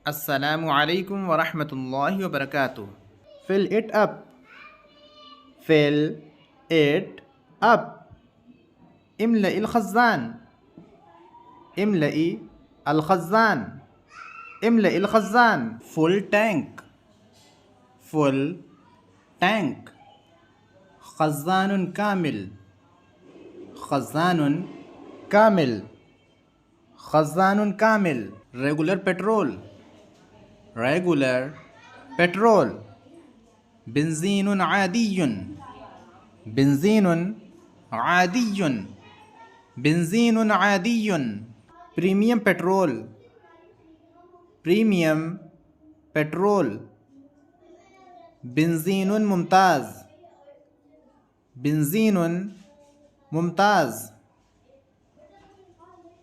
Assalamu alaikum wa rahmatullahi wa barakatuh. Fill it up. Fill it up. املئ الخزان. املئي الخزان. املئ الخزان. Full tank. Full tank. خزان كامل. خزان كامل. خزان كامل. Regular petrol. regular petrol. بنزين عادي. بنزين عادي. بنزين عادي. premium petrol. premium petrol. بنزين ممتاز. بنزين ممتاز.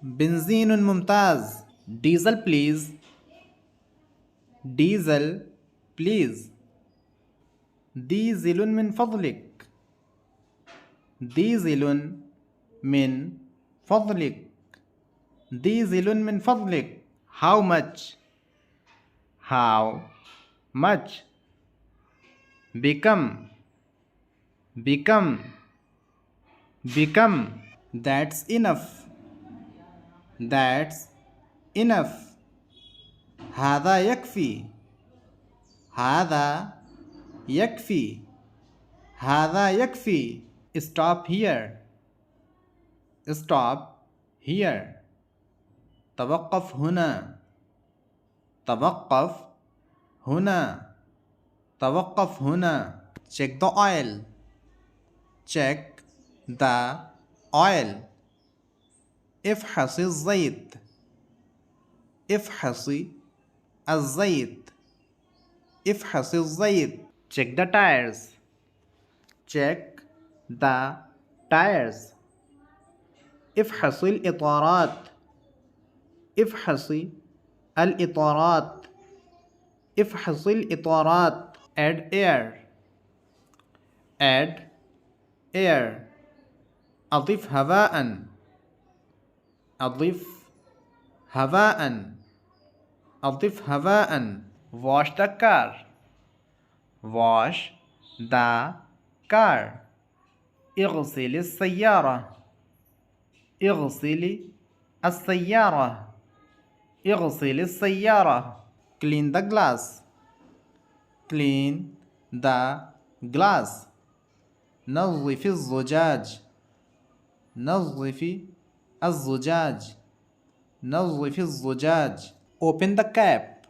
بنزين ممتاز. diesel please. diesel please. ديزل من فضلك. ديزل من فضلك. ديزل من فضلك. how much. how much. become. become. become. that's enough. that's enough. هذا يكفي. هذا يكفي. هذا يكفي. stop here. stop here. توقف هنا. توقف هنا. توقف هنا. check the oil. check the oil. افحص الزيت. افحصي الزيت. افحص الزيت. check the tires. check the tires. افحصي الإطارات. افحصي الإطارات. افحصي الإطارات. add air. add air. أضف هواء. أضف هواء. أضف هواء. wash the car. wash the car. اغسل السيارة. اغسلي السيارة. اغسل السيارة. clean the glass. clean the glass. نظف الزجاج. نظف الزجاج. نظف الزجاج. open the cap.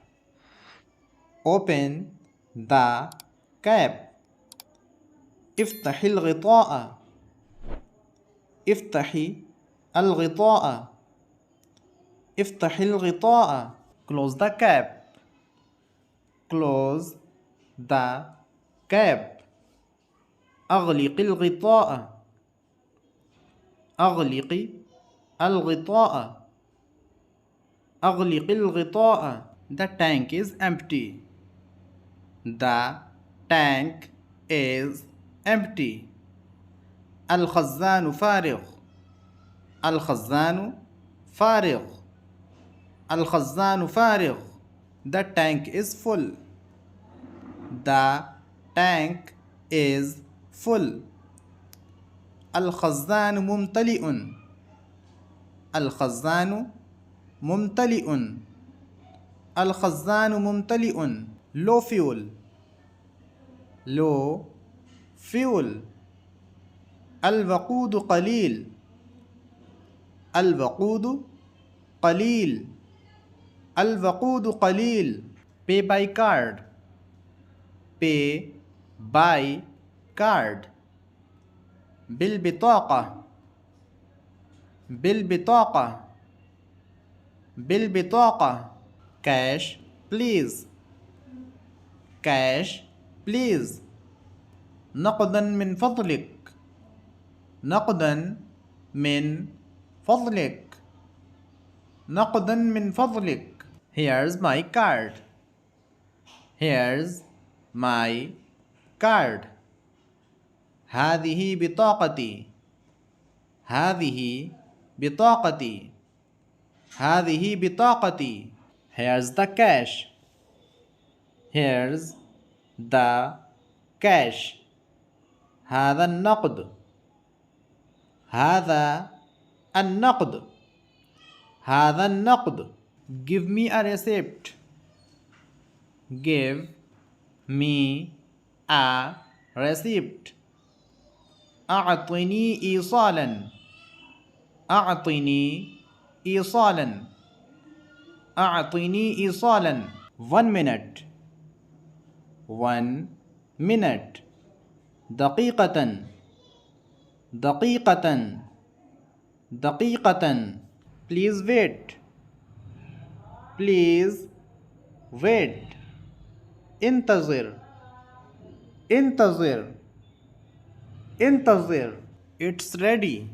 open the cap. افتحي الغطاء. افتحي الغطاء. افتحي الغطاء. close the cap. close the cap. أغلق الغطاء. أغلق الغطاء. أغلق الغطاء. The tank is empty. The tank is empty. الخزان فارغ. الخزان فارغ. الخزان فارغ. The tank is full. The tank is full. الخزان ممتلئ. الخزان ممتلئ. الخزان ممتلئ. low fuel. low fuel. الوقود قليل. الوقود قليل. الوقود قليل. pay by card. pay by card. بالبطاقة. بالبطاقة. بالبطاقة. cash please. cash please. نقدا من فضلك. نقدا من فضلك. نقدا من فضلك. here's my card. here's my card. هذه بطاقتي. هذه بطاقتي. هذه بطاقتي. Here's the cash. Here's the cash. هذا النقد. هذا النقد. هذا النقد. Give me a receipt. Give me a receipt. أعطني إيصالا. أعطني إيصالا. أعطني إيصالا. 1 minute. 1 minute. دقيقة. دقيقة. دقيقة. Please wait. Please wait. انتظر. انتظر. انتظر. It's ready.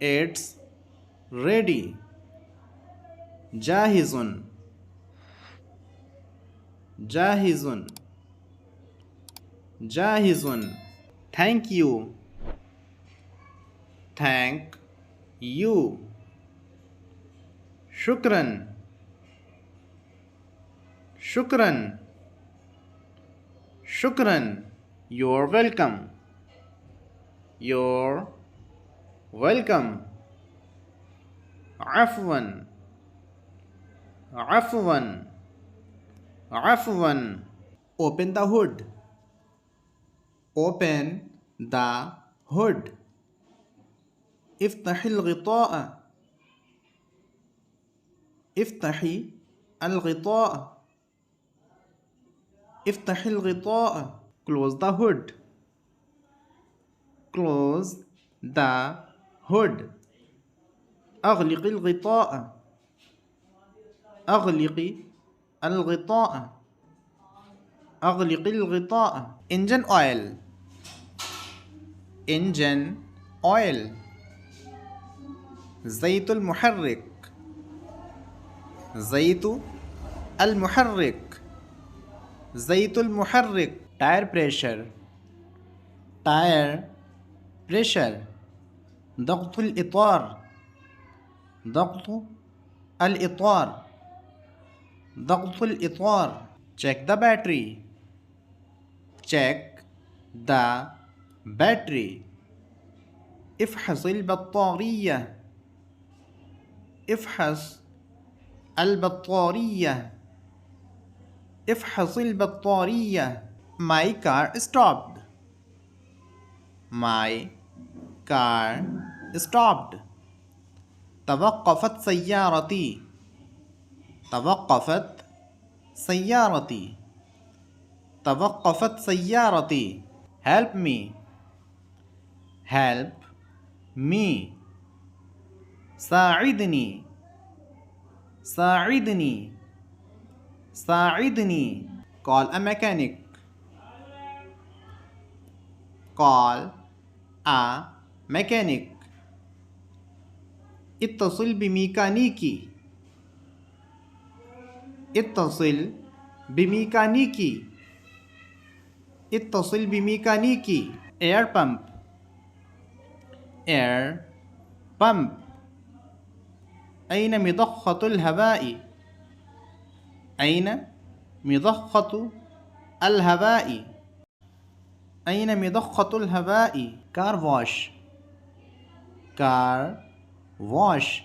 It's ready. جاهز. جاهز. جاهز. Thank you. Thank you. شكرا. شكرا. شكرا. You're welcome. You're welcome. عفوا. عفوا. عفوا. Open the hood. Open the hood. افتح الغطاء. افتحي الغطاء. افتح الغطاء. Close the hood. Close the hood. أغلق الغطاء. أغلق الغطاء. أغلق الغطاء. Engine oil. Engine oil. زيت المحرك. زيت المحرك. زيت المحرك. Tire pressure. Tire pressure. ضغط الإطار. ضغط الإطار. ضغط الإطار. Check the battery. Check the battery. افحص البطارية. افحص البطارية. افحص البطارية. My car stopped. My car stopped. توقفت سيارتي. توقفت سيارتي. توقفت سيارتي. Help me. Help me. ساعدني. ساعدني. ساعدني. Call a mechanic. Call a mechanic. اتصل بميكانيكي. اتصل بميكانيكي. اتصل بميكانيكي. Air pump. Air pump. أين مضخة الهواء؟ أين مضخة الهواء؟ أين مضخة الهواء؟ Car wash. Car wash.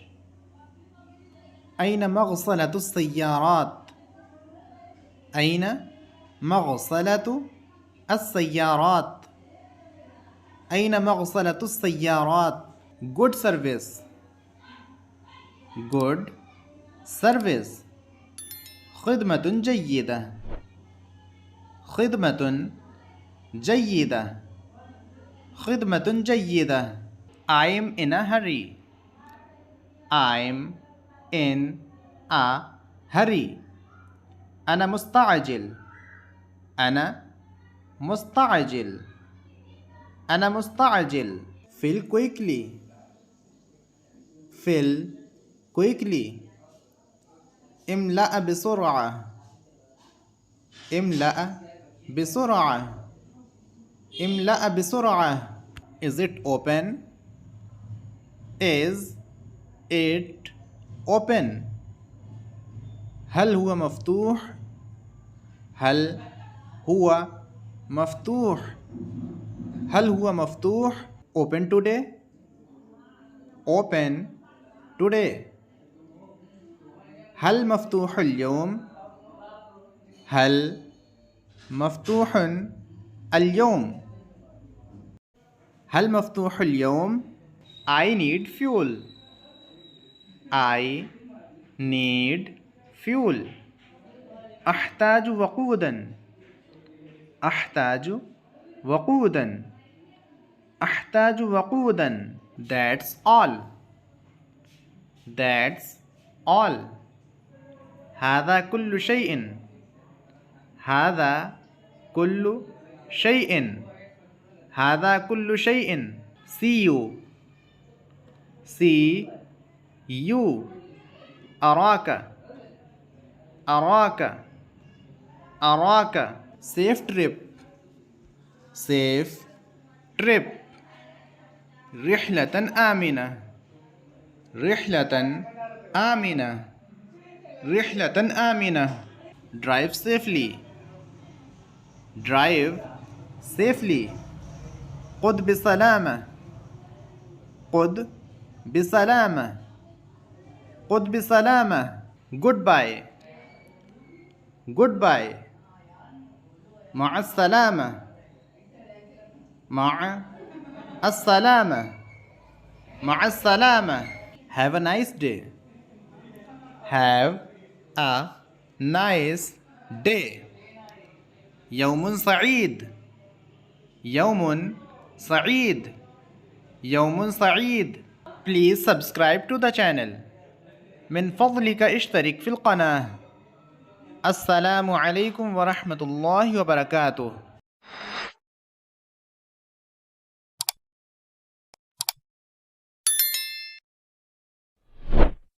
أين مغسلة السيارات؟ أين مغسلة السيارات؟ أين مغسلة السيارات؟ Good service. Good service. خدمة جيدة. خدمة جيدة. خدمة جيدة. I'm in a hurry. I'm in a hurry. أنا مستعجل. أنا مستعجل. أنا مستعجل. Fill quickly. Fill quickly. املأ بسرعة. املأ بسرعة. املأ بسرعة. Is it open? Is it open? هل هو مفتوح؟ هل هو مفتوح؟ هل هو مفتوح؟ Open today. Open today. هل مفتوح اليوم؟ هل مفتوح اليوم؟ هل مفتوح اليوم؟ I need fuel. I need fuel. أحتاج وقودا. أحتاج وقودا. أحتاج وقودا. That's all. That's all. هذا كل شيء. هذا كل شيء. هذا كل شيء. See you. See you. أراك. أراك. أراك. Safe trip. Safe trip. رحلة آمنة. رحلة آمنة. رحلة آمنة. Drive safely. Drive safely. قد بسلامة. قد بسلامة. قد بسلامة. Goodbye. Goodbye. مع السلامة. مع السلامة. مع السلامة. Have a nice day. Have a nice day. يوم سعيد. يوم سعيد. يوم سعيد. Please subscribe to the channel. من فضلك اشترك في القناة. السلام عليكم ورحمة الله وبركاته.